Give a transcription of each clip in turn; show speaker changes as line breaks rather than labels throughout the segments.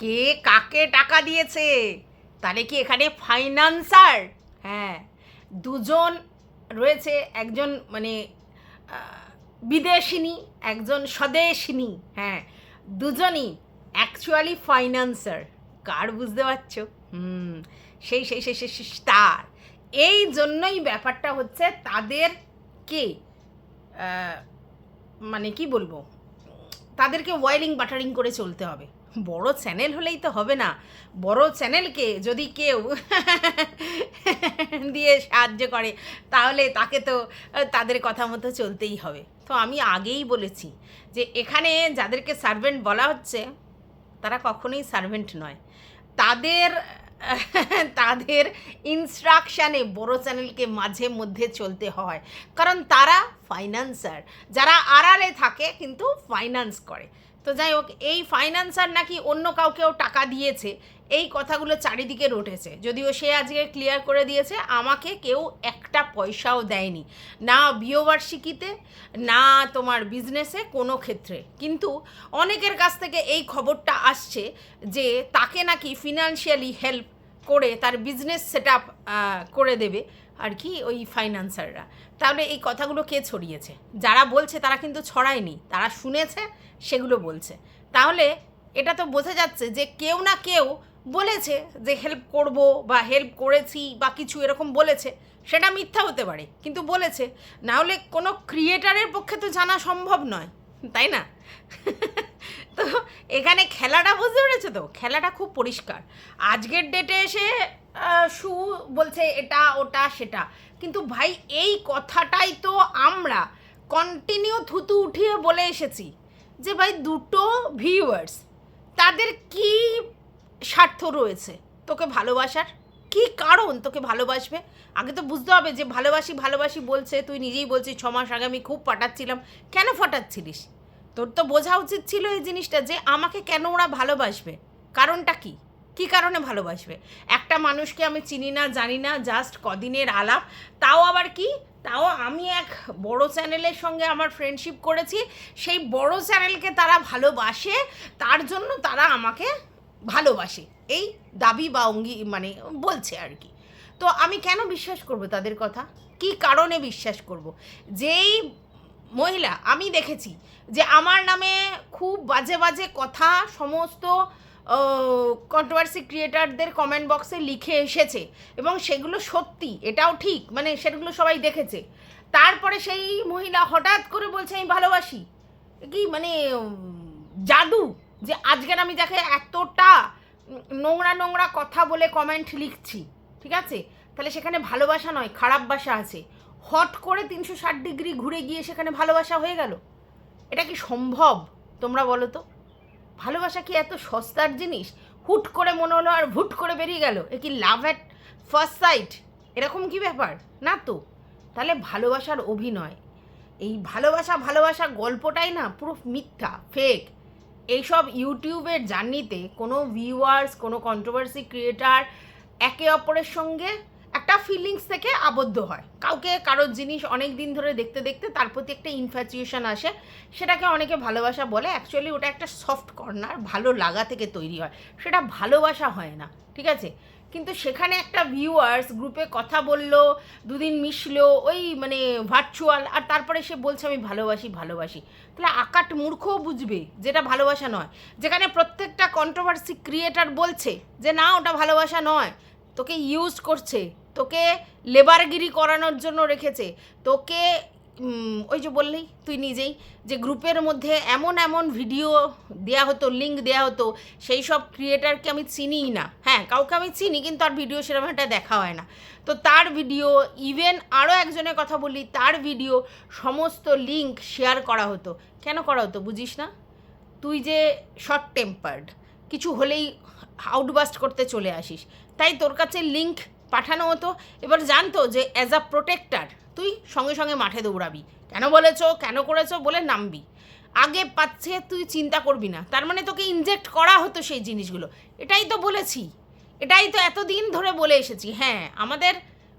কে কাকে টাকা দিয়েছে? তাহলে কি এখানে ফাইন্যান্সার? হ্যাঁ, দুজন রয়েছে, একজন মানে বিদেশিনী, একজন স্বদেশিনী। হ্যাঁ, দুজনই অ্যাকচুয়ালি ফাইন্যান্সার। কার বুঝতে পারছো? হুম, সেই সেই সেই সেই সেই তার। এই জন্যই ব্যাপারটা হচ্ছে তাদেরকে মানে কি বলবো, তাদেরকে ওয়েলিং বাটারিং করে চলতে হবে। বড় চ্যানেল হলেই তো হবে না। বড় চ্যানেলকে যদি কেউ দিয়ে সাহায্য করে তাহলে তাকে তো তাদের কথা মতো চলতেই হবে। তো আমি আগেই বলেছি যে এখানে যাদেরকে সার্ভেন্ট বলা হচ্ছে তারা কখনোই সার্ভেন্ট নয়। তাদের তাদের ইনস্ট্রাকশানে বড় চ্যানেলকে মাঝে মধ্যে চলতে হয়, কারণ তারা ফাইন্যান্সার, যারা আড়ালে থাকে কিন্তু ফাইন্যান্স করে। তো যাই হোক, এই ফাইন্যান্সার নাকি অন্য কাউকেও টাকা দিয়েছে, এই কথাগুলো চারিদিকে রটেছে। যদিও সে আজকে ক্লিয়ার করে দিয়েছে আমাকে কেউ একটা পয়সাও দেয়নি, না বিয়েবার্ষিকীতে, না তোমার বিজনেসে, কোনো ক্ষেত্রে। কিন্তু অনেকের কাছ থেকে এই খবরটা আসছে যে তাকে নাকি ফিনান্সিয়ালি হেল্প করে তার বিজনেস সেট আপ করে দেবে আর কি ওই ফাইন্যান্সাররা। তাহলে এই কথাগুলো কে ছড়িয়েছে? যারা বলছে তারা কিন্তু ছড়ায়নি, তারা শুনেছে, সেগুলো বলছে। তাহলে এটা তো বোঝা যাচ্ছে যে কেউ না কেউ বলেছে যে হেল্প করব বা হেল্প করেছি বা কিছু এরকম বলেছে। সেটা মিথ্যা হতে পারে, কিন্তু বলেছে। না হলে কোনো ক্রিয়েটারের পক্ষে তো জানা সম্ভব নয়, তাই না? তো এখানে খেলাটা বুঝতে পেরেছো তো? খেলাটা খুব পরিষ্কার। আজকের ডেটে এসে সু বলছে এটা ওটা সেটা, কিন্তু ভাই এই কথাটাই তো আমরা কন্টিনিউ থুতু উঠিয়ে বলে এসেছি যে ভাই দুটো ভিউয়ার্স, তাদের কি স্বার্থ রয়েছে তোকে ভালোবাসার? কি কারণ তোকে ভালোবাসবে? আগে তো বুঝতে হবে যে ভালোবাসি ভালোবাসি বলছে, তুই নিজেই বলছিস 6 মাস আগে আমি খুব ফাটাচ্ছিলাম। কেন ফাটাচ্ছিলিস? তোর তো বোঝা উচিত ছিল এই জিনিসটা যে আমাকে কেন ওরা ভালোবাসবে, কারণটা কি? কী কারণে ভালোবাসবে? একটা মানুষকে আমি চিনি না জানি না, জাস্ট কদিনের আলাপ, তাও আবার কি, তাও আমি এক বড় চ্যানেলের সঙ্গে আমার ফ্রেন্ডশিপ করেছি, সেই বড় চ্যানেলকে তারা ভালোবাসে, তার জন্য তারা আমাকে ভালোবাসে, এই দাবি বা মানে বলছে আর কি। তো আমি কেন বিশ্বাস করব তাদের কথা? কি কারণে বিশ্বাস করব? যেই মহিলা আমি দেখেছি যে আমার নামে খুব বাজে বাজে কথা সমস্ত কন্ট্রোভার্সি ক্রিয়েটারদের কমেন্ট বক্সে লিখে এসেছে, এবং সেগুলো সত্যি, এটাও ঠিক, মানে সেগুলো সবাই দেখেছে। তারপরে সেই মহিলা হঠাৎ করে বলছে আমি ভালোবাসি। কি মানে জাদু, যে আজকের আমি যাকে এতটা নোংরা নোংরা কথা বলে কমেন্ট লিখছি, ঠিক আছে, তাহলে সেখানে ভালোবাসা নয় খারাপ বাসা আছে, হট করে 360 ডিগ্রি ঘুরে গিয়ে সেখানে ভালোবাসা হয়ে গেল? এটা কি সম্ভব? তোমরা বলো তো। ভালোবাসা কি এত সস্তার জিনিস? হুট করে মনে হলো আর হুট করে বেরিয়ে গেল? এ কি লাভ অ্যাট ফার্স্ট সাইট? এরকম কি ব্যাপার? না তো। তাহলে ভালোবাসার অভিনয়, এই ভালোবাসা ভালোবাসা গল্পটাই না পুরো মিথ্যা, ফেক। এইসব ইউটিউবের জার্নিতে কোনো ভিউয়ার্স, কোনো কন্ট্রোভার্সি ক্রিয়েটার একে অপরের সঙ্গে একটা ফিলিংস থেকে আবদ্ধ হয়। কাউকে কারোর জিনিস অনেক দিন ধরে দেখতে দেখতে তার প্রতি একটা ইনফ্যাচুয়েশন আসে, সেটাকে অনেকে ভালোবাসা বলে। অ্যাকচুয়ালি ওটা একটা সফট কর্নার, ভালো লাগা থেকে তৈরি হয়, সেটা ভালোবাসা হয় না, ঠিক আছে? কিন্তু সেখানে একটা ভিউয়ার্স গ্রুপে কথা বললো, দুদিন মিশলো ওই মানে ভার্চুয়াল, আর তারপরে সে বলছে আমি ভালোবাসি ভালোবাসি। তাহলে আকাট মূর্খও বুঝবে যেটা ভালোবাসা নয়। যেখানে প্রত্যেকটা কন্ট্রোভার্সি ক্রিয়েটার বলছে যে না ওটা ভালোবাসা নয়, তোকে ইউজ করছে, তোকে লেবারগিরি করানোর জন্য রেখেছে, তোকে ওই যে বললেই তুই নিজেই যে গ্রুপের মধ্যে এমন এমন ভিডিও দেওয়া হতো, লিঙ্ক দেওয়া হতো, সেই সব ক্রিয়েটারকে আমি চিনিই না। হ্যাঁ, কাউকে আমি চিনি কিন্তু আর ভিডিও সেরকম একটা দেখা হয় না। তো তার ভিডিও, ইভেন আরও একজনের কথা বলি, তার ভিডিও সমস্ত লিঙ্ক শেয়ার করা হতো। কেন করা হতো বুঝিস না? তুই যে শর্ট টেম্পার্ড, কিছু হলেই আউটবাস্ট করতে চলে আসিস, তাই তোর কাছে লিঙ্ক পাঠানো হতো। এবার জানতো যে অ্যাজ আ প্রোটেক্টার তুই সঙ্গে সঙ্গে মাঠে দৌড়াবি, কেন বলেছো কেন করেছো বলে নামবি, আগে পাচ্ছে তুই চিন্তা করবি না। তার মানে তোকে ইনজেক্ট করা হতো সেই জিনিসগুলো। এটাই তো বলেছি, এটাই তো এতদিন ধরে বলে এসেছি। হ্যাঁ, আমাদের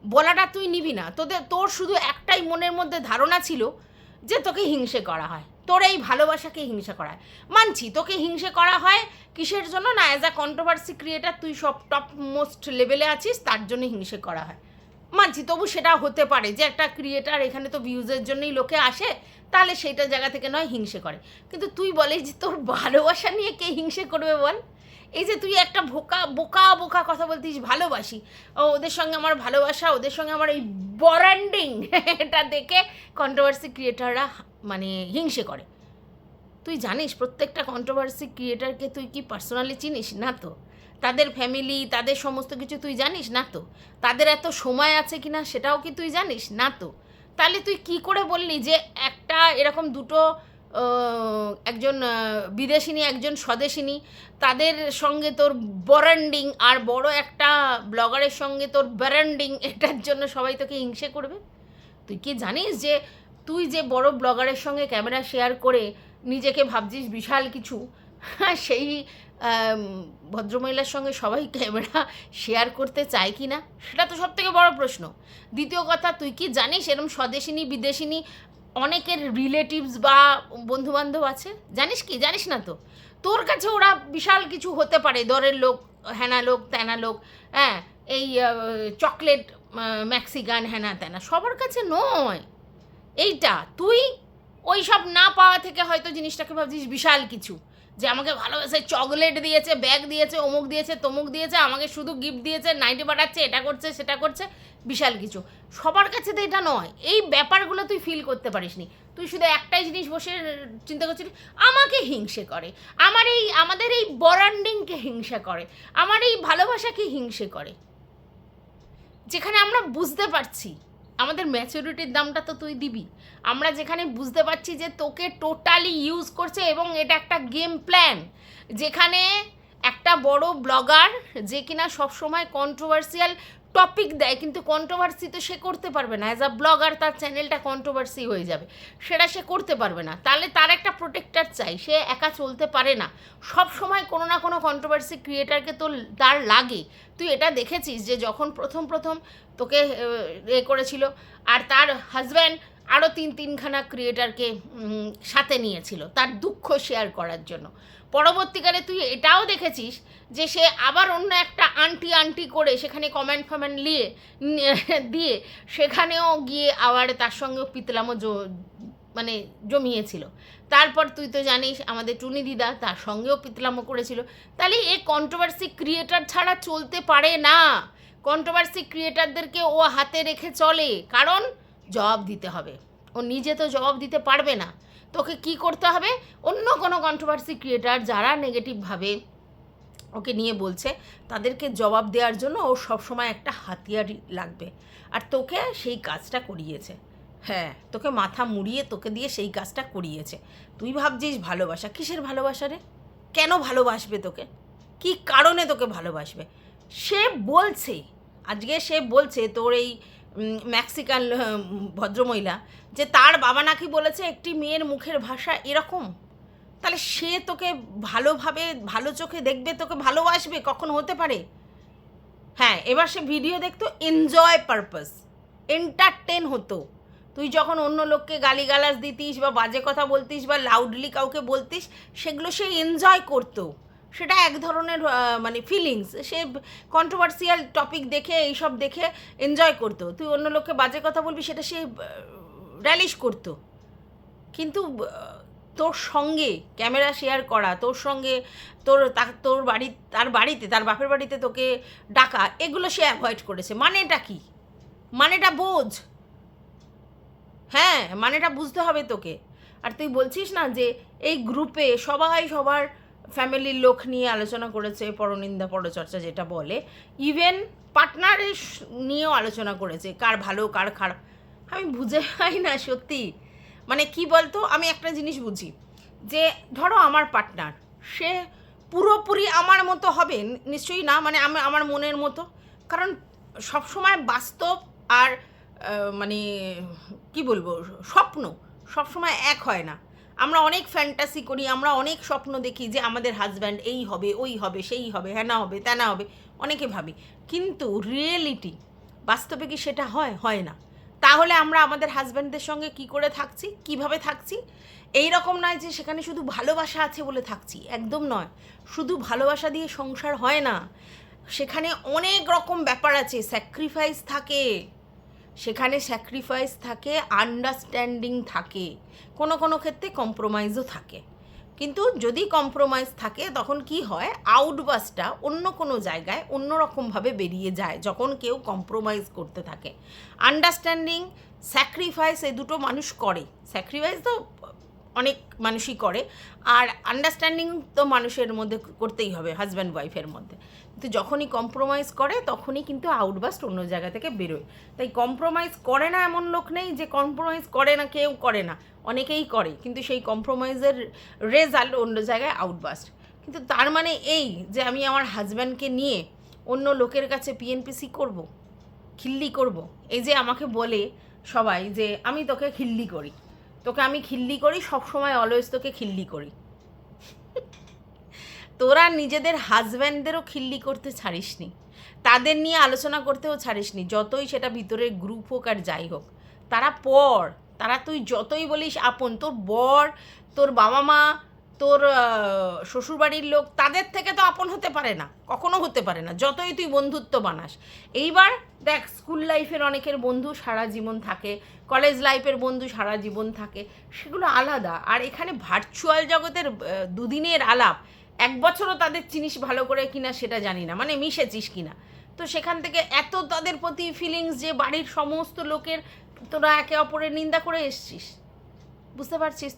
বলাটা তুই নিবি না, তোর শুধু একটাই মনের মধ্যে ধারণা ছিল যে তোকে হিংসে করা হয়, তোর এই ভালোবাসাকে হিংসা করা হয়। মানছি তোকে হিংসে করা হয় কিসের জন্য না, অ্যাজ আ কন্ট্রোভার্সি ক্রিয়েটার তুই সব টপ মোস্ট লেভেলে আছিস, তার জন্য হিংসে করা হয়। মানছি, তবু সেটা হতে পারে যে একটা ক্রিয়েটার, এখানে তো ভিউজের জন্যই লোকে আসে, তাহলে সেইটা জায়গা থেকে নয় হিংসে করে। কিন্তু তুই বলে যে তোর ভালোবাসা নিয়ে কে হিংসে করবে বল? এই যে তুই একটা বোকা বোকা কথা বলতিস, ভালোবাসি, ওদের সঙ্গে আমার ভালোবাসা, ওদের সঙ্গে আমার এই বরান্ডিং, এটা দেখে কন্ট্রোভার্সি ক্রিয়েটাররা মানে হিংসে করে। তুই জানিস প্রত্যেকটা কন্ট্রোভার্সি ক্রিয়েটারকে তুই কি পার্সোনালি চিনিস? না তো। তাদের ফ্যামিলি, তাদের সমস্ত কিছু তুই জানিস? না তো। তাদের এত সময় আছে কি না সেটাও কি তুই জানিস? না তো। তাহলে তুই কি করে বললি যে একটা এরকম দুটো একজন বিদেশিনী, একজন স্বদেশিনী, তাদের সঙ্গে তোর বরান্ডিং, আর বড় একটা ব্লগারের সঙ্গে তোর ব্যারান্ডিং, এটার জন্য সবাই তোকে হিংসে করবে? তুই কি জানিস যে তুই যে বড় ব্লগারের সঙ্গে ক্যামেরা শেয়ার করে নিজেকে ভাবছিস বিশাল কিছু, সেই ভদ্রমহিলার সঙ্গে সবাই ক্যামেরা শেয়ার করতে চায় কি না, সেটা তো সব থেকে বড় প্রশ্ন। দ্বিতীয় কথা, তুই কি জানিস এরকম স্বদেশিনী বিদেশিনী অনেকের রিলেটিভস বা বন্ধুবান্ধব আছে? জানিস কি? জানিস না তো। তোর কাছে ওরা বিশাল কিছু হতে পারে, দরের লোক, হ্যানা লোক, ত্যানা লোক, হ্যাঁ, এই চকলেট ম্যাক্সিকান, হ্যানা ত্যানা, সবার কাছে নয় এইটা। তুই ওই সব না পাওয়া থেকে হয়তো জিনিসটাকে ভাবছিস বিশাল কিছু, যে আমাকে ভালোবাসে, চকলেট দিয়েছে, ব্যাগ দিয়েছে, অমুক দিয়েছে, তমুক দিয়েছে, আমাকে শুধু গিফট দিয়েছে, নাইটি পাঠাচ্ছে, এটা করছে, সেটা করছে, বিশাল কিছু। সবার কাছে তো এটা নয়। এই ব্যাপারগুলো তুই ফিল করতে পারিস নি। তুই শুধু একটাই জিনিস বসে চিন্তা করছিস, আমাকে হিংসে করে, আমাদের এই বরান্ডিংকে হিংসা করে, আমার এই ভালোবাসাকে হিংসে করে। যেখানে আমরা বুঝতে পারছি আমাদের ম্যাচুরিটির দামটা তো তুই দিবি। আমরা যেখানে বুঝতে পারছি যে তোকে টোটালি ইউজ করছে এবং এটা একটা গেম প্ল্যান, যেখানে একটা বড় ব্লগার যে কিনা সবসময় কন্ট্রোভার্সিয়াল টপিক দেয়, কিন্তু কন্ট্রোভার্সি তো সে করতে পারবে না। অ্যাজ আ ব্লগার তার চ্যানেলটা কন্ট্রোভার্সি হয়ে যাবে, সেটা সে করতে পারবে না। তাহলে তার একটা প্রোটেক্টর চাই, সে একা চলতে পারে না। সব সময় কোনো না কোনো কন্ট্রোভার্সি ক্রিয়েটারকে তো তার লাগে। তুই এটা দেখেছিস যে যখন প্রথম তোকে করেছিল, আর তার হাজব্যান্ড আরও তিনখানা ক্রিয়েটারকে সাথে নিয়েছিল তার দুঃখ শেয়ার করার জন্য। পরবর্তীকালে তুই এটাও দেখেছিস যে সে আবার অন্য একটা আন্টি করে সেখানে কমেন্ট দিয়ে সেখানেও গিয়ে আবার তার সঙ্গেও পিতলামও মানে জমিয়েছিল। তারপর তুই তো জানিস আমাদের টুনি দিদা তার সঙ্গেও পিতলামো করেছিল। তাহলে এই কন্ট্রোভার্সি ক্রিয়েটার ছাড়া চলতে পারে না। কন্ট্রোভার্সি ক্রিয়েটারদেরকে ও হাতে রেখে চলে, কারণ জবাব দিতে হবে। ও নিজে তো জবাব দিতে পারবে না, তোকে কি করতে হবে? অন্য কোনো কন্ট্রোভার্সি ক্রিয়েটার যারা নেগেটিভভাবে ওকে নিয়ে বলছে তাদেরকে জবাব দেওয়ার জন্য ও সবসময় একটা হাতিয়ারই লাগবে, আর তোকে সেই কাজটা করিয়েছে। হ্যাঁ, তোকে মাথা মুড়িয়ে তোকে দিয়ে সেই কাজটা করিয়েছে। তুই ভাবছিস ভালোবাসা, কিসের ভালোবাসা রে? কেন ভালোবাসবে তোকে? কি কারণে তোকে ভালোবাসবে? সে বলছে, আজকে সে বলছে তোর এই ম্যাক্সিকান ভদ্রমহিলা, যে তার বাবা নাকি বলেছে একটি মেয়ের মুখের ভাষা এরকম। তাহলে সে তোকে ভালোভাবে, ভালো চোখে দেখবে, তোকে ভালোবাসবে? কখন হতে পারে? হ্যাঁ, এবার সে ভিডিও দেখতো এনজয় পারপাস, এন্টারটেন হতো। তুই যখন অন্য লোককে গালিগালাজ দিতিস বা বাজে কথা বলতিস বা লাউডলি কাউকে বলতিস, সেগুলো সে এনজয় করতো। সেটা এক ধরনের মানে ফিলিংস, সে কন্ট্রোভার্সিয়াল টপিক দেখে, এইসব দেখে এনজয় করতো। তুই অন্য লোককে বাজে কথা বলবি, সেটা সে র্যালিশ করতো। কিন্তু তোর সঙ্গে ক্যামেরা শেয়ার করা, তোর সঙ্গে তোর তার বাড়িতে, তার বাপের বাড়িতে তোকে ডাকা, এগুলো সে অ্যাভয়েড করেছে। মানেটা কি? মানেটা বোঝ। হ্যাঁ, মানেটা বুঝতে হবে তোকে। আর তুই বলছিস না যে এই গ্রুপে সবাই সবার ফ্যামিলির লোক নিয়ে আলোচনা করেছে, পরনিন্দা পরচর্চা যেটা বলে, ইভেন পার্টনারের নিয়েও আলোচনা করেছে, কার ভালো কার খারাপ। আমি বুঝে পাই না সত্যি। মানে কি বলতো, আমি একটা জিনিস বুঝি যে ধরো আমার পার্টনার, সে পুরোপুরি আমার মতো হবে নিশ্চয়ই না, মানে আমার মনের মতো। কারণ সবসময় বাস্তব আর মানে কি বলবো, স্বপ্ন সবসময় এক হয় না। আমরা অনেক ফ্যান্টাসি করি, আমরা অনেক স্বপ্ন দেখি যে আমাদের হাজব্যান্ড এই হবে, ওই হবে, সেই হবে, হ্যানা হবে, ত্যানা হবে, অনেকে ভাবি। কিন্তু রিয়েলিটি, বাস্তবে কি সেটা হয়? হয় না। তাহলে আমরা আমাদের হাজব্যান্ডদের সঙ্গে কি করে থাকছি, কিভাবে থাকছি? এই রকম নয় যে সেখানে শুধু ভালোবাসা আছে বলে থাকছি, একদম নয়। শুধু ভালোবাসা দিয়ে সংসার হয় না, সেখানে অনেক রকম ব্যাপার আছে, স্যাক্রিফাইস থাকে, সেখানে স্যাক্রিফাইস থাকে, আন্ডারস্ট্যান্ডিং থাকে, কোনো কোনো ক্ষেত্রে কম্প্রোমাইজও থাকে। কিন্তু যদি কম্প্রোমাইজ থাকে তখন কি হয়, আউটবাসটা অন্য কোনো জায়গায় অন্যরকমভাবে বেরিয়ে যায় যখন কেউ কম্প্রোমাইজ করতে থাকে। আন্ডারস্ট্যান্ডিং, স্যাক্রিফাইস এই দুটো মানুষ করে, স্যাক্রিফাইস তো অনেক মানুষই করে, আর আন্ডারস্ট্যান্ডিং তো মানুষের মধ্যে করতেই হবে, হাজব্যান্ড ওয়াইফের মধ্যে। কিন্তু যখনই কম্প্রোমাইজ করে তখনই কিন্তু আউটবাস্ট অন্য জায়গা থেকে বেরোয়। তাই কম্প্রোমাইজ করে না এমন লোক নেই যে কম্প্রোমাইজ করে না, কেউ করে না, অনেকেই করে, কিন্তু সেই কম্প্রোমাইজের রেজাল্ট অন্য জায়গায় আউটবাস্ট। কিন্তু তার মানে এই যে আমি আমার হাজব্যান্ডকে নিয়ে অন্য লোকের কাছে পিএনপিসি করব, খিল্লি করব? এই যে আমাকে বলে সবাই যে আমি তোকে খিল্লি করি, তোকে আমি খিল্লি করি, সবসময় অলওয়েজ তোকে খিল্লি করি। তোরা নিজেদের হাজব্যান্ডদেরও খিল্লি করতে ছাড়িসনি, তাদের নিয়ে আলোচনা করতেও ছাড়িসনি, যতই সেটা ভিতরের গ্রুপ হোক আর যাই হোক। তারা পর, তারা তুই যতই বলিস আপন, তোর বর, তোর বাবা মা, তোর শ্বশুরবাড়ির লোক, তাদের থেকে তো আপন হতে পারে না, কখনো হতে পারে না, যতই তুই বন্ধুত্ব বানাস। এইবার দেখ, স্কুল লাইফের অনেকের বন্ধু সারা জীবন থাকে, কলেজ লাইফের বন্ধু সারা জীবন থাকে, সেগুলো আলাদা। আর এখানে ভার্চুয়াল জগতের দুদিনের আলাপ, 1 বছরও তাদের চিনিস ভালো করে কিনা সেটা জানি না, মানে মিশেছিস কিনা। তো সেখান থেকে এত তাদের প্রতি ফিলিংস যে বাড়ির সমস্ত লোকের তোরা একে অপরের নিন্দা করে এসছিস, বুঝতে পারছিস?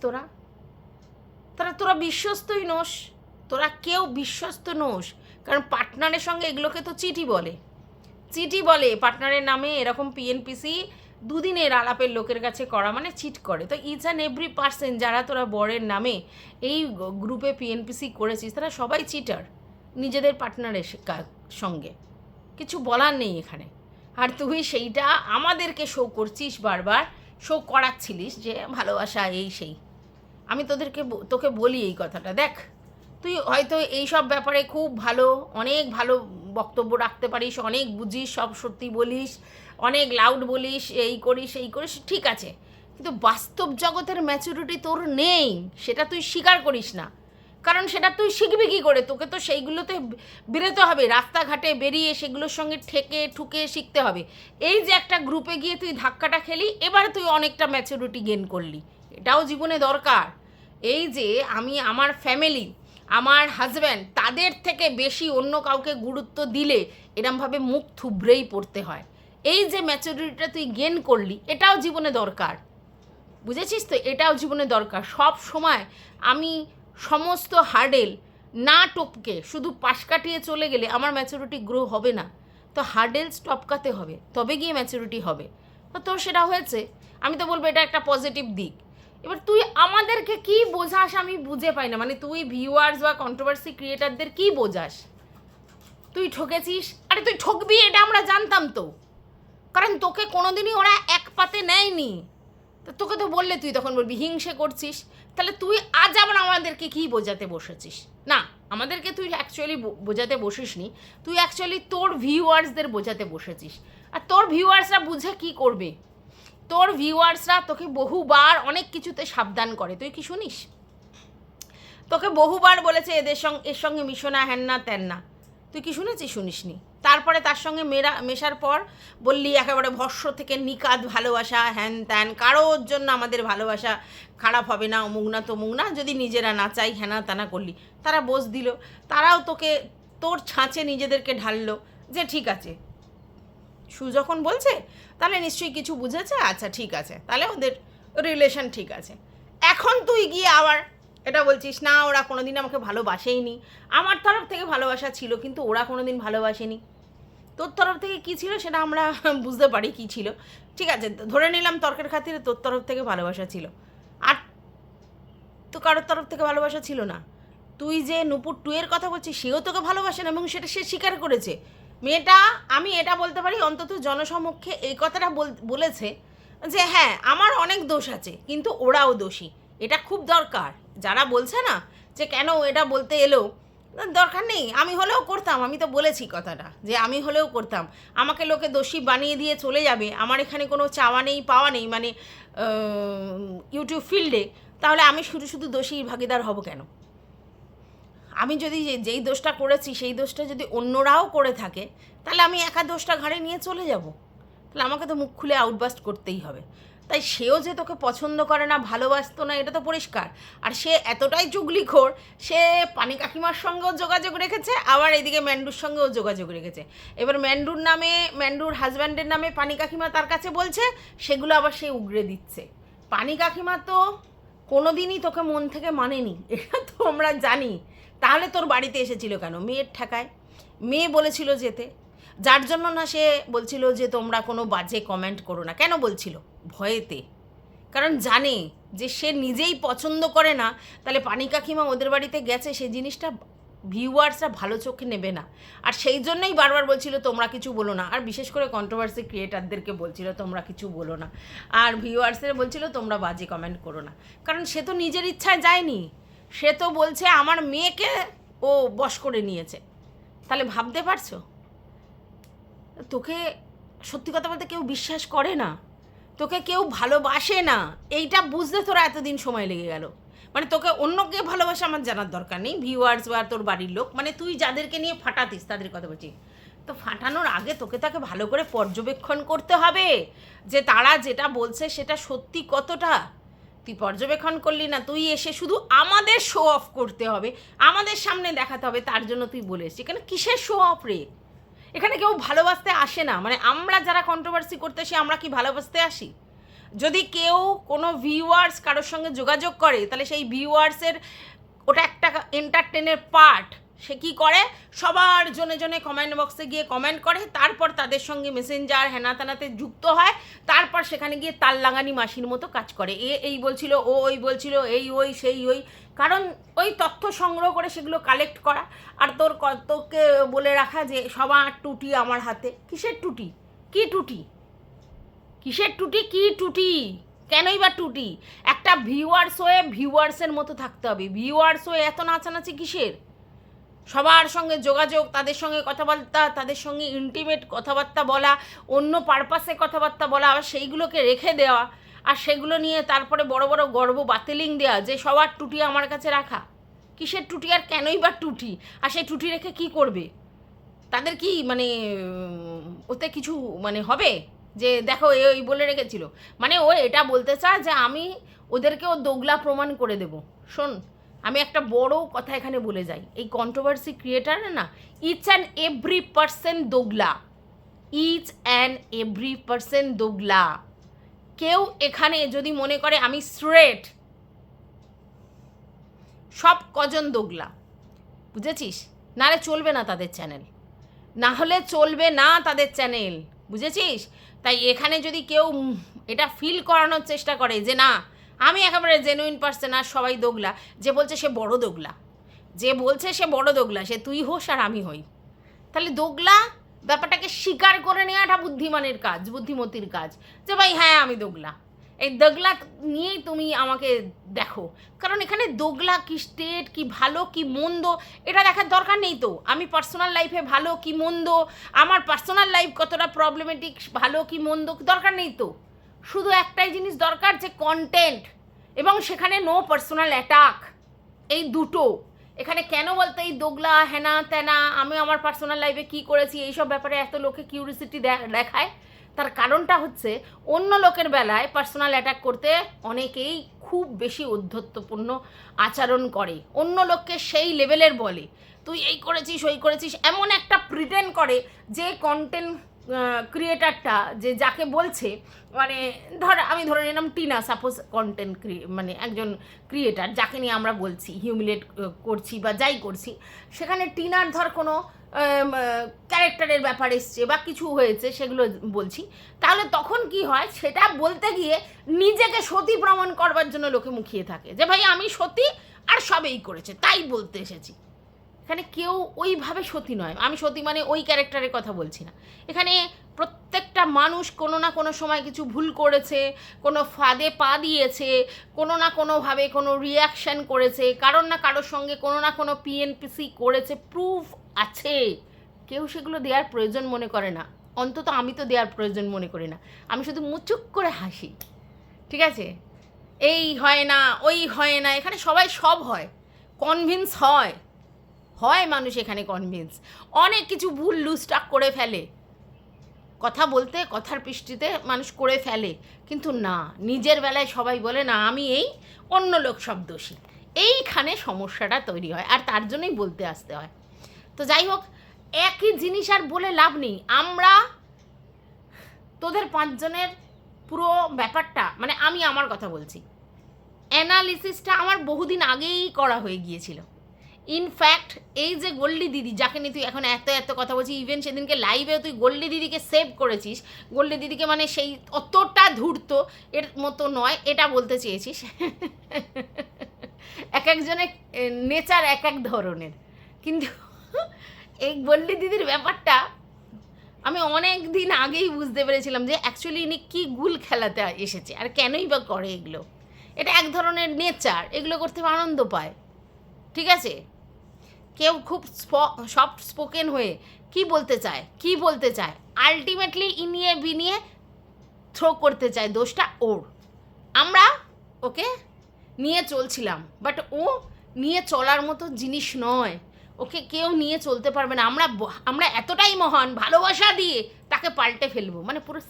তোরা বিশ্বস্তই নোস, তোরা কেউ বিশ্বস্ত নোস। কারণ পার্টনারের সঙ্গে এগুলোকে তো চিঠি বলে পার্টনারের নামে এরকম পিএনপিসি দুদিনের আলাপের লোকের কাছে করা মানে চিট করে। তো ইচ অ্যান্ড এভরি পার্সন যারা তোরা বরের নামে এই গ্রুপে পিএনপিসি করেছিস, তারা সবাই চিটার নিজেদের পার্টনারের সঙ্গে, কিছু বলার নেই এখানে। আর তুই সেইটা আমাদেরকে শো করছিস, বারবার শো করাচ্ছিলিস যে ভালোবাসা এই সেই। আমি তোকে বলি এই কথাটা, দেখ তুই হয়তো এই সব ব্যাপারে খুব ভালো, অনেক ভালো বক্তব্য রাখতে পারিস, অনেক বুঝিস, সব সত্যি বলিস, অনেক লাউড বলিস, এই করিস ঠিক আছে, কিন্তু বাস্তব জগতের ম্যাচুরিটি তোর নেই, সেটা তুই স্বীকার করিস না। কারণ সেটা তুই শিখবি কী করে? তোকে তো সেইগুলোতে বেরোতে হবে, রাস্তাঘাটে বেরিয়ে সেগুলোর সঙ্গে ঠুকে শিখতে হবে। এই যে একটা গ্রুপে গিয়ে তুই ধাক্কাটা খেলি, এবার তুই অনেকটা ম্যাচুরিটি গেন করলি, এটাও জীবনে দরকার। এই যে আমি আমার ফ্যামিলি, আমার হাজব্যান্ড, তাদের থেকে বেশি অন্য কাউকে গুরুত্ব দিলে এরমভাবে মুখ থুবড়েই পড়তে হয়। এই যে ম্যাচুরিটিটা তুই গেন করলি, এটাও জীবনে দরকার, বুঝেছিস তো? এটাও জীবনে দরকার। সব সময় আমি সমস্ত হার্ডেল না টপকে শুধু পাশ কাটিয়ে চলে গেলে আমার ম্যাচুরিটি গ্রো হবে না। তো হার্ডেলস টপকাতে হবে, তবে গিয়ে ম্যাচুরিটি হবে। তো তোর সেটা হয়েছে, আমি তো বলবো এটা একটা পজিটিভ দিক। এবার তুই আমাদেরকে কি বোঝাস আমি বুঝে পাই না, মানে তুই ভিউয়ার্স বা কন্ট্রোভার্সি ক্রিয়েটারদের কি বোঝাস? তুই ঠকেছিস, আরে তুই ঠকবি এটা আমরা জানতাম তো, কারণ তোকে কোনোদিনই ওরা এক পাতে নেয়নি। তো তোকে তো বললে তুই তখন বলবি হিংসে করছিস, তাহলে তুই আজ আবার আমাদেরকে কি বোঝাতে বসেছিস? না, আমাদেরকে তুই অ্যাকচুয়ালি বোঝাতে বসিসনি, তুই অ্যাকচুয়ালি তোর ভিউয়ার্সদের বোঝাতে বসেছিস। আর তোর ভিউয়ার্সরা বুঝে কি করবে? তোর ভিউয়ার্সরা তোকে বহুবার অনেক কিছুতে সাবধান করে, তুই কি শুনিস? তোকে বহুবার বলেছে এর সঙ্গে মিশো না, হ্যান না ত্যান না, তুই কি শুনেছিস? শুনিসনি। তারপরে তার সঙ্গে মেশার পর বললি একেবারে ভস্য থেকে নিকাত ভালোবাসা, হ্যান ত্যান, কারোর জন্য আমাদের ভালোবাসা খারাপ হবে না, অমুক না তমুক না, যদি নিজেরা না চাই হ্যানা ত্যানা করলি। তারা বোঝ দিল, তারাও তোকে তোর ছাঁচে নিজেদেরকে ঢাললো যে ঠিক আছে, যখন বলছে তাহলে নিশ্চয়ই কিছু বুঝেছে, আচ্ছা ঠিক আছে, তাহলে ওদের রিলেশন ঠিক আছে। এখন তুই গিয়ে আবার এটা বলছিস না ওরা কোনোদিন আমাকে ভালোবাসেইনি, আমার তরফ থেকে ভালোবাসা ছিল কিন্তু ওরা কোনোদিন ভালোবাসেনি। তোর তরফ থেকে কী ছিল সেটা আমরা বুঝতে পারি কী ছিল, ঠিক আছে, ধরে নিলাম তর্কের খাতিরে তোর তরফ থেকে ভালোবাসা ছিল, আর তো কারোর তরফ থেকে ভালোবাসা ছিল না। তুই যে নূপুর 2 এর কথা বলছিস, সেও তোকে ভালোবাসে না এবং সেটা সে স্বীকার করেছে। মেয়েটা, আমি এটা বলতে পারি অন্তত জনসমক্ষে এই কথাটা বলেছে যে হ্যাঁ আমার অনেক দোষ আছে কিন্তু ওরাও দোষী। এটা খুব দরকার, যারা বলছে না যে কেন এটা বলতে এলো, দরকার নেই, আমি হলেও করতাম, আমি তো বলেছি কথাটা যে আমি হলেও করতাম। আমাকে লোকে দোষী বানিয়ে দিয়ে চলে যাবে, আমার এখানে কোনো চাওয়া নেই পাওয়া নেই, মানে ইউটিউব ফিল্ডে, তাহলে আমি শুধু শুধু দোষীর ভাগিদার হব কেন? আমি যদি যেই দোষটা করেছি সেই দোষটা যদি অন্যরাও করে থাকে, তাহলে আমি একা দোষটা ঘাড়ে নিয়ে চলে যাব? তাহলে আমাকে তো মুখ খুলে আউটবাস্ট করতেই হবে। তাই সেও যে তোকে পছন্দ করে না, ভালোবাসতো না, এটা তো পরিষ্কার। আর সে এতটাই চুগলিখোর, সে পানি কাকিমার সঙ্গেও যোগাযোগ রেখেছে, আবার এদিকে ম্যান্ডুর সঙ্গেও যোগাযোগ রেখেছে। এবার ম্যান্ডুর হাজব্যান্ডের নামে পানি কাকিমা তার কাছে বলছে, সেগুলো আবার সে উগরে দিচ্ছে। পানি কাকিমা তো কোনো দিনই তোকে মন থেকে মানেনি, এটা তো আমরা জানি। তাহলে তোর বাড়িতে এসেছিল কেন? মেয়ের ঠেকায়, মেয়ে বলেছিল যেতে, যার জন্য না সে বলছিল যে তোমরা কোনো বাজে কমেন্ট করো না। কেন বলছিল? ভয়েতে। কারণ জানে যে সে নিজেই পছন্দ করে না, তাহলে পানি কাকিমা ওদের বাড়িতে গেছে, সেই জিনিসটা ভিউয়ার্সরা ভালো চোখে নেবে না। আর সেই জন্যই বারবার বলছিল তোমরা কিছু বলো না, আর বিশেষ করে কন্ট্রোভার্সি ক্রিয়েটারদেরকে বলছিল তোমরা কিছু বলো না, আর ভিউয়ার্সদের বলছিল তোমরা বাজে কমেন্ট করো না। কারণ সে তো নিজের ইচ্ছায় যায়নি, সে তো বলছে আমার মেয়েকে ও বশ করে নিয়েছে। তাহলে ভাবতে পারছো? তোকে সত্যি কথা বলতে কেউ বিশ্বাস করে না, তোকে কেউ ভালোবাসে না, এইটা বুঝতে তোরা এতদিন সময় লেগে গেল। মানে তোকে অন্য কে ভালোবাসে আমার জানার দরকার নেই, ভিউয়ার্স বা তোর বাড়ির লোক, মানে তুই যাদেরকে নিয়ে ফাটাতিস তাদের কথা বলছি। তো ফাটানোর আগে তোকে তাকে ভালো করে পর্যবেক্ষণ করতে হবে যে তারা যেটা বলছে সেটা সত্যি কতটা। তুই পর্যবেক্ষণ করলি না, তুই এসে শুধু আমাদের শো অফ করতে হবে, আমাদের সামনে দেখাতে হবে, তার জন্য তুই বলে এসছিস। এখানে কিসের শো অফ রে? এখানে কেউ ভালোবাসতে আসে না। মানে আমরা যারা কন্ট্রোভার্সি করতে আসি, আমরা কি ভালোবাসতে আসি? যদি কেউ কোনো ভিউয়ার্স কারোর সঙ্গে যোগাযোগ করে, তাহলে সেই ভিউয়ার্সের ওটা একটা এন্টারটেনের পার্ট। সে কী করে? সবার জনে জনে কমেন্ট বক্সে গিয়ে কমেন্ট করে, তারপর তাদের সঙ্গে মেসেঞ্জার হেনা তেনাতে যুক্ত হয়, তারপর সেখানে গিয়ে তাল লাগানি মাসির মতো কাজ করে। এই বলছিল, ও ওই বলছিল, এই ওই সেই ওই। কারণ ওই তথ্য সংগ্রহ করে সেগুলো কালেক্ট করা, আর তোকে বলে রাখা যে সবার টুটি আমার হাতে। কিসের টুটি? কী টুটি? কিসের টুটি? কি টুটি? কেনই বা টুটি? একটা ভিউয়ার্স হয়ে ভিউয়ার্সের মতো থাকতে হবে। ভিউয়ার্স হয়ে এত নাচানাচি কিসের? সবার সঙ্গে যোগাযোগ, তাদের সঙ্গে কথাবার্তা, তাদের সঙ্গে ইন্টিমেট কথাবার্তা বলা, অন্য পারপাসে কথাবার্তা বলা, আবার সেইগুলোকে রেখে দেওয়া, আর সেগুলো নিয়ে তারপরে বড় বড় গর্ব বাতিলিং দেওয়া যে সবার টুটি আমার কাছে রাখা। কিসের টুটি আর কেনই বা টুটি? আর সেই টুটি রেখে কি করবে? তাদের কি মানে ওতে কিছু মানে হবে যে দেখো ওই বলে রেখেছিল? মানে ও এটা বলতে চায় যে আমি ওদেরকেও দোগলা প্রমাণ করে দেব। শোন, আমি একটা বড় কথা এখানে বলে যাই, এই কন্ট্রোভার্সি ক্রিয়েটার না, ইচ অ্যান্ড এভরি পার্সন দোগলা, ইচ অ্যান্ড এভরি পার্সন দোগলা। কেউ এখানে যদি মনে করে আমি স্ট্রেট, সব কজন দোগলা, বুঝেছিস? নাহলে চলবে না তাদের চ্যানেল, না হলে চলবে না তাদের চ্যানেল, বুঝেছিস? তাই এখানে যদি কেউ এটা ফিল করানোর চেষ্টা করে যে না আমি একেবারে জেনুইন পার্সন আর সবাই দোগলা, যে বলছে সে বড় দোগলা, যে বলছে সে বড় দোগলা, সে তুই হোস আর আমি হই, তাহলে দোগলা ব্যাপারটাকে স্বীকার করে নেওয়াটা বুদ্ধিমানের কাজ, বুদ্ধিমতির কাজ, যে ভাই হ্যাঁ আমি দোগলা। এই দোগলা নিয়েই তুমি আমাকে দেখো। কারণ এখানে দোগলা কি স্টেট, কি ভালো কি মন্দ, এটা দেখার দরকার নেই তো। আমি পার্সোনাল লাইফে ভালো কি মন্দ, আমার পার্সোনাল লাইফ কতটা প্রবলেমেটিক, ভালো কি মন্দ দরকার নেই তো। শুধু একটাই জিনিস দরকার, যে কন্টেন্ট, এবং সেখানে নো পার্সোনাল অ্যাটাক, এই দুটো। এখানে কেন বলতে এই দোগলা হেনা তেনা, আমি আমার পার্সোনাল লাইফে কী করেছি এইসব ব্যাপারে এত লোকে কিউরিসিটি দেখায়? তার কারণটা হচ্ছে অন্য লোকের বেলায় পার্সোনাল অ্যাটাক করতে অনেকেই খুব বেশি ঔদ্ধত্যপূর্ণ আচরণ করে, অন্য লোককে সেই লেভেলের বলে তুই এই করেছিস ওই করেছিস, এমন একটা প্রিটেন্ড করে যে কন্টেন্ট ক্রিয়েটারটা যে যাকে বলছে, মানে আমি ধরে নিলাম টিনা, সাপোজ কন্টেন্ট মানে একজন ক্রিয়েটার যাকে নিয়ে আমরা বলছি হিউমিলেট করছি বা যাই করছি, সেখানে টিনার কোনো ক্যারেক্টারের ব্যাপার এসছে বা কিছু হয়েছে সেগুলো বলছি, তাহলে তখন কি হয়? সেটা বলতে গিয়ে নিজেকে সতী প্রমাণ করবার জন্য লোকে মুখিয়ে থাকে যে ভাই আমি সতী আর সবেই করেছে তাই বলতে এসেছি। এখানে কেউ ওইভাবে সতী নয়, আমি সতী মানে ওই ক্যারেক্টারের কথা বলছি না। এখানে প্রত্যেকটা প্রত্যেকটা মানুষ কোনো না কোনো সময় কিছু ভুল করেছে, কোনো ফাঁদে পা দিয়েছে, কোনো না কোনোভাবে কোনো রিয়াকশান করেছে, কারোর না কারোর সঙ্গে কোনো না কোনো পিএনপিসি করেছে, প্রুফ আছে। কেউ সেগুলো দেওয়ার প্রয়োজন মনে করে না, অন্তত আমি তো দেওয়ার প্রয়োজন মনে করি না। আমি শুধু মুচুক করে হাসি, ঠিক আছে? এই হয় না, ওই হয় না, এখানে সবাই সব হয়, কনভিন্স হয় মানুষ এখানে কনভিন্স, অনেক কিছু ভুল লুজটাক করে ফেলে, কথা বলতে কথার পৃষ্টিতে মানুষ করে ফেলে, কিন্তু না, নিজের বেলায় সবাই বলে না আমি এই, অন্য লোক সব দোষী। এইখানে সমস্যাটা তৈরি হয়, আর তার জন্যই বলতে আসতে হয়। তো যাই হোক, একই জিনিস আর বলে লাভ নেই। আমরা তোদের পাঁচজনের পুরো ব্যাপারটা, মানে আমি আমার কথা বলছি, অ্যানালিসিসটা আমার বহুদিন আগেই করা হয়ে গিয়েছিল। ইনফ্যাক্ট এই যে গোল্ডি দিদি, যাকে নিয়ে তুই এখন এত এত কথা বলছিস, ইভেন সেদিনকে লাইভেও তুই গোল্ডি দিদিকে সেভ করেছিস, গোল্ডি দিদিকে মানে সেই অতটা ধূর্ত এর মতো নয়, এটা বলতে চেয়েছিস। এক একজনের নেচার এক এক ধরনের, কিন্তু এই গোল্ডি দিদির ব্যাপারটা আমি অনেক দিন আগেই বুঝতে পেরেছিলাম যে অ্যাকচুয়ালি ইনি কী গুল খেলাতে এসেছে, আর কেনই বা করে এগুলো। এটা এক ধরনের নেচার, এগুলো করতে আনন্দ পায়, ঠিক আছে? কেউ খুব সফট স্পোকেন হয়ে কি বলতে চায় আলটিমেটলি ইনিয়ে বিনিয়ে থ্রো করতে চায় দোষটা ওর। আমরা ওকে নিয়ে চলছিলাম, বাট ও নিয়ে চলার মতো জিনিস নয়, ওকে কেউ নিয়ে চলতে পারবে না। আমরা এতটাই মহান, ভালোবাসা দিয়ে তাকে পাল্টে ফেলবো, মানে পুরো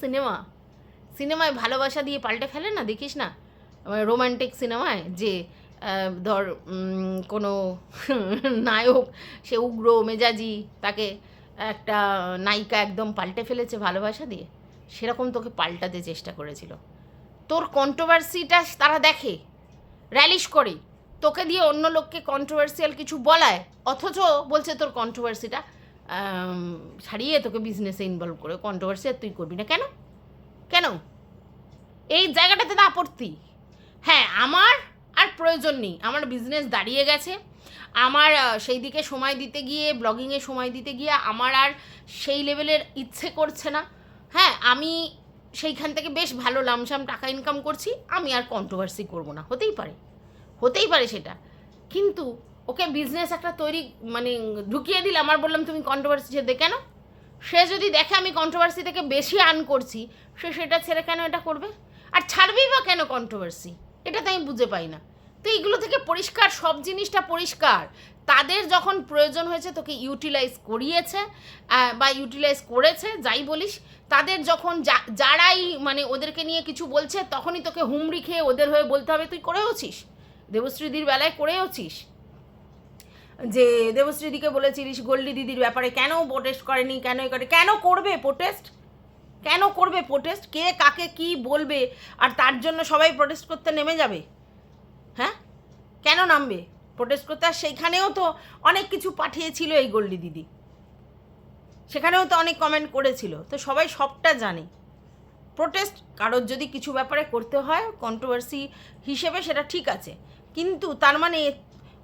সিনেমায় ভালোবাসা দিয়ে পাল্টে ফেলে না, দেখিস না রোমান্টিক সিনেমায়, যে ধর কোনো নায়ক সে উগ্র মেজাজি, তাকে একটা নায়িকা একদম পাল্টে ফেলেছে ভালোবাসা দিয়ে, সেরকম তোকে পাল্টাতে চেষ্টা করেছিল। তোর কন্ট্রোভার্সিটা তারা দেখে, র্যালিশ করে, তোকে দিয়ে অন্য লোককে কন্ট্রোভার্সিয়াল কিছু বলায়, অথচ বলছে তোর কন্ট্রোভার্সিটা ছাড়িয়ে তোকে বিজনেসে ইনভলভ করে কন্ট্রোভার্সি আর তুই করবি না। কেন এই জায়গাটাতে তো আপত্তি। হ্যাঁ, আমার আর প্রয়োজন নেই, আমার বিজনেস দাঁড়িয়ে গেছে, আমার সেই দিকে সময় দিতে গিয়ে, ব্লগিংয়ে সময় দিতে গিয়ে আমার আর সেই লেভেলের ইচ্ছে করছে না। হ্যাঁ, আমি সেইখান থেকে বেশ ভালো লামসাম টাকা ইনকাম করছি, আমি আর কন্ট্রোভার্সি করবো না, হতেই পারে সেটা, কিন্তু ওকে বিজনেস একটা তৈরি মানে ঢুকিয়ে দিলাম আর বললাম তুমি কন্ট্রোভার্সি ছেড়ে, কেন? সে যদি দেখে আমি কন্ট্রোভার্সি থেকে বেশি আর্ন করছি, সে সেটা ছেড়ে কেন এটা করবে? আর ছাড়বেই বা কেন কন্ট্রোভার্সি? এটা তো আমি বুঝে পাই না। তো এইগুলো থেকে পরিষ্কার, সব জিনিসটা পরিষ্কার, তাদের যখন প্রয়োজন হয়েছে তোকে ইউটিলাইজ করিয়েছে বা ইউটিলাইজ করেছে, যাই বলিস, তাদের যখন যারাই মানে ওদেরকে নিয়ে কিছু বলছে, তখনই তোকে হুমড়ি খেয়ে ওদের হয়ে বলতে হবে। তুই করেওছিস, দেবশ্রীদির বেলায় করেওছিস, যে দেবশ্রীদিকে বলেছিলিস গোল্ডি দিদির ব্যাপারে কেন প্রোটেস্ট করেনি, কেন করবে প্রোটেস্ট, কে কাকে কি বলবে, আর তার জন্য সবাই প্রোটেস্ট করতে নেমে যাবে? হ্যাঁ, কেন নামবে প্রোটেস্ট করতে? আর সেইখানেও তো অনেক কিছু পাঠিয়েছিল এই গোল্ডি দিদি, সেখানেও তো অনেক কমেন্ট করেছিল, তো সবাই সবটা জানে। প্রোটেস্ট কারোর যদি কিছু ব্যাপারে করতে হয় কন্ট্রোভার্সি হিসেবে, সেটা ঠিক আছে, কিন্তু তার মানে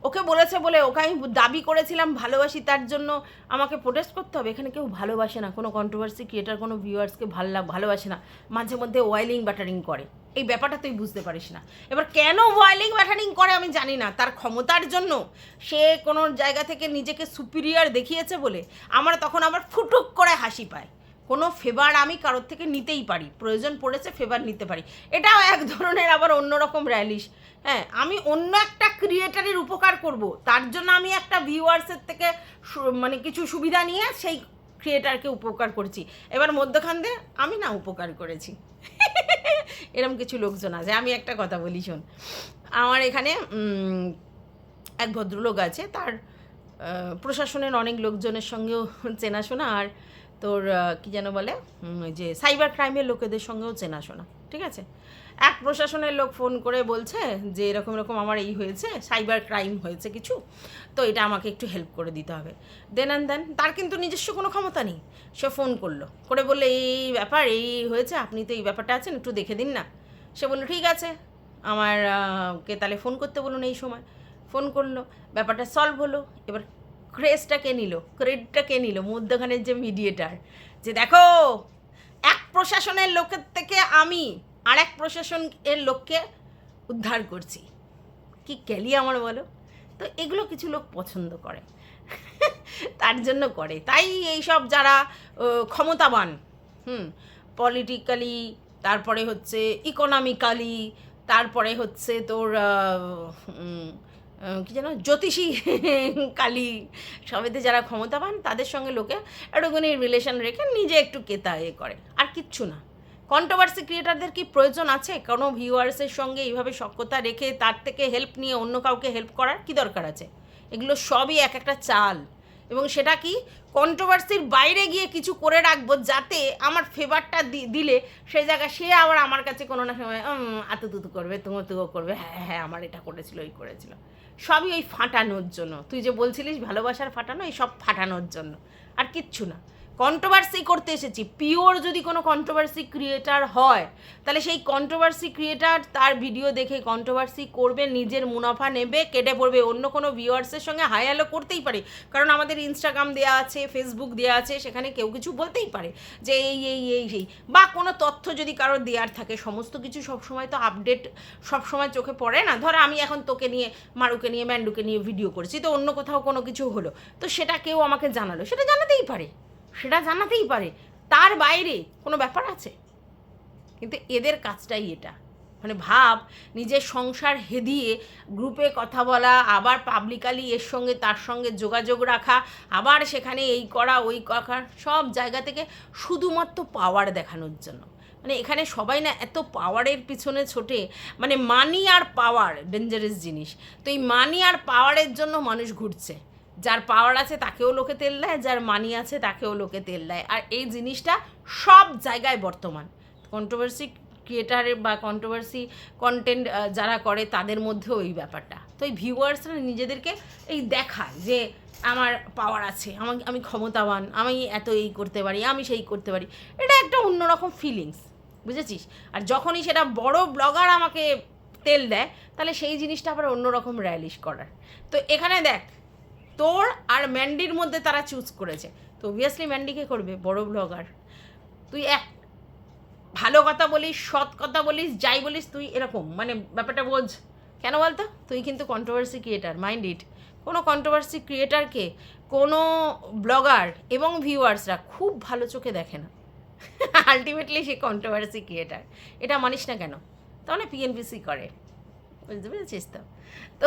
ওকে বলেছে বলে ওকে আমি দাবি করেছিলাম ভালোবাসি, তার জন্য আমাকে প্রোটেস্ট করতে হবে? এখানে কেউ ভালোবাসে না, কোনো কন্ট্রোভার্সি ক্রিয়েটার কোনো ভিউয়ার্সকে ভালোবাসে না, মাঝে মধ্যে ওয়াইলিং ব্যাটারিং করে, এই ব্যাপারটা তুই বুঝতে পারিস না। এবার কেন ওয়াইলিং ব্যাটারিং করে আমি জানি না, তার ক্ষমতার জন্য, সে কোনো জায়গা থেকে নিজেকে সুপিরিয়র দেখিয়েছে বলে আমার তখন আবার ফুটুক করে হাসি পায়। কোনো ফেভার আমি কারোর থেকে নিতেই পারি, প্রয়োজন পড়েছে ফেভার নিতে পারি, এটাও এক ধরনের আবার অন্যরকম র্যালিশ। হ্যাঁ, আমি অন্য একটা ক্রিয়েটারের উপকার করব, তার জন্য আমি একটা ভিউয়ার্সের থেকে মানে কিছু সুবিধা নিয়ে সেই ক্রিয়েটারকে উপকার করছি, এবার মধ্যখান দিয়ে আমি না উপকার করেছি। এরকম কিছু লোকজন আছে। আমি একটা কথা বলি শোন, আমার এখানে এক ভদ্রলোক আছে, তার প্রশাসনের অনেক লোকজনের সঙ্গেও চেনাশোনা, আর তোর কী যেন বলে, যে সাইবার ক্রাইমের লোকেদের সঙ্গেও চেনাশোনা, ঠিক আছে? এক প্রশাসনের লোক ফোন করে বলছে যে এরকম আমার এই হয়েছে, সাইবার ক্রাইম হয়েছে কিছু, তো এটা আমাকে একটু হেল্প করে দিতে হবে। দেন তার কিন্তু নিজস্ব কোনো ক্ষমতা নেই, সে ফোন করে বললে এই ব্যাপার, এই হয়েছে, আপনি তো এই ব্যাপারটা আছেন, একটু দেখে দিন না। সে বললো ঠিক আছে, আমার কে তাহলে ফোন করতে বলুন, এই সময় ফোন করলো, ব্যাপারটা সলভ হলো। এবার ক্রেডিটটা কে নিল, মধ্যখানের যে মিডিয়েটার, যে দেখো এক প্রশাসনের লোকের থেকে আমি আর এক প্রশাসনের লোককে উদ্ধার করছি, কি ক্যালি আমার বলো। তো এগুলো কিছু লোক পছন্দ করে, তার জন্য করে। তাই এইসব যারা ক্ষমতাবান, পলিটিক্যালি, তারপরে হচ্ছে ইকোনমিক্যালি, তারপরে হচ্ছে তোর কি যেন জ্যোতিষী কালী, সবেতে যারা ক্ষমতাবান তাদের সঙ্গে লোকে একটুখানি রিলেশন রেখে নিজে একটু কেতা করে, আর কিচ্ছু না। কন্ট্রোভার্সি ক্রিয়েটারদের কি প্রয়োজন আছে কোনো ভিউয়ার্সের সঙ্গে এইভাবে সখ্যতা রেখে তার থেকে হেল্প নিয়ে অন্য কাউকে হেল্প করার কি দরকার আছে? এগুলো সবই এক একটা চাল, এবং সেটা কি কন্ট্রোভার্সির বাইরে গিয়ে কিছু করে রাখবো যাতে আমার ফেভারটা দিলে সেই জায়গায় সে আবার আমার কাছে কোনো না সময় আতুতুতু করবে, তুমো করবে, হ্যাঁ হ্যাঁ আমার এটা করেছিল ওই করেছিল। সবই ওই ফাটানোর জন্য, তুই যে বলছিলিস ভালোবাসার ফাটানো, এই সব ফাটানোর জন্য, আর কিচ্ছু না। কন্ট্রোভার্সি করতে এসেছি, পিওর যদি কোনো কন্ট্রোভার্সি ক্রিয়েটার হয় তাহলে সেই কন্ট্রোভার্সি ক্রিয়েটার তার ভিডিও দেখে কন্ট্রোভার্সি করবে, নিজের মুনাফা নেবে, কেটে পড়বে, অন্য কোনো ভিউয়ার্সের সঙ্গে হাই হ্যালো করতেই পারে, কারণ আমাদের ইনস্টাগ্রাম দেওয়া আছে, ফেসবুক দেওয়া আছে, সেখানে কেউ কিছু বলতেই পারে যে এই বা কোনো তথ্য যদি কারোর দেওয়ার থাকে, সমস্ত কিছু সবসময় তো আপডেট সবসময় চোখে পড়ে না। ধর আমি এখন তোকে নিয়ে, মারুকে নিয়ে, ম্যান্ডুকে নিয়ে ভিডিও করেছি, তো অন্য কোথাও কোনো কিছু হলো, তো সেটা কেউ আমাকে জানালো, সেটা জানাতেই পারে, তার বাইরে কোনো ব্যাপার আছে? কিন্তু এদের কাজটাই এটা, মানে ভাব নিজের সংসার হেদিয়ে গ্রুপে কথা বলা, আবার পাবলিকালি এর সঙ্গে তার সঙ্গে যোগাযোগ রাখা, আবার সেখানে এই করা ওই করা, সব জায়গা থেকে শুধুমাত্র পাওয়ার দেখানোর জন্য। মানে এখানে সবাই না এত পাওয়ারের পিছনে ছোটে, মানে মানি আর পাওয়ার ডেঞ্জারাস জিনিস। তো এই মানি আর পাওয়ারের জন্য মানুষ ঘুরছে, যার পাওয়ার আছে তাকেও লোকে তেল দেয়, যার মানি আছে তাকেও লোকে তেল দেয়, আর এই জিনিসটা সব জায়গায় বর্তমান। কন্ট্রোভার্সি ক্রিয়েটারের বা কন্ট্রোভার্সি কন্টেন্ট যারা করে তাদের মধ্যেও এই ব্যাপারটা। তো এই ভিউয়ার্সরা নিজেদেরকে এই দেখায় যে আমার পাওয়ার আছে, আমি ক্ষমতাবান, আমি এত এই করতে পারি, আমি সেই করতে পারি, এটা একটা অন্যরকম ফিলিংস, বুঝেছিস? আর যখনই সেটা বড় ব্লগার আমাকে তেল দেয়, তাহলে সেই জিনিসটা আবার অন্যরকম র্যালিশ করার। তো এখানে দেখ, তোর আর ম্যান্ডির মধ্যে তারা চুজ করেছে, তো অবভিয়াসলি ম্যান্ডিকে করবে, বড় ব্লগার। তুই এক ভালো কথা বলিস, সৎ কথা বলিস, যাই বলিস, তুই এরকম মানে ব্যাপারটা বোঝ। কেন বলতো? তুই কিন্তু কন্ট্রোভার্সি ক্রিয়েটার, মাইন্ড ইট। কোনো কন্ট্রোভার্সি ক্রিয়েটারকে কোনো ব্লগার এবং ভিউয়ার্সরা খুব ভালো চোখে দেখে না। আলটিমেটলি সে কন্ট্রোভার্সি ক্রিয়েটার, এটা মানিস না কেন? তাহলে পিএনপিসি করে, বুঝতে পেরেছিস তো? তো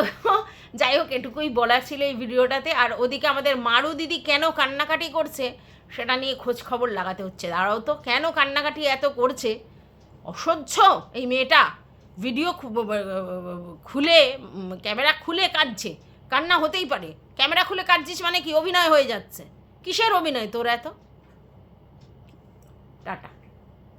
যাই হোক, এটুকুই বলার ছিল এই ভিডিওটাতে। আর ওদিকে আমাদের মারু দিদি কেন কান্নাকাটি করছে সেটা নিয়ে খোঁজ খবর লাগাতে হচ্ছে। দাঁড়াও তো, কেন কান্নাকাটি এত করছে? অসহ্য এই মেয়েটা, ভিডিও খুলে, ক্যামেরা খুলে কাঁদছে, কান্না হতেই পারে। ক্যামেরা খুলে কাঁদছিস মানে কি অভিনয় হয়ে যাচ্ছে? কিসের অভিনয় তোর এত? টাটা।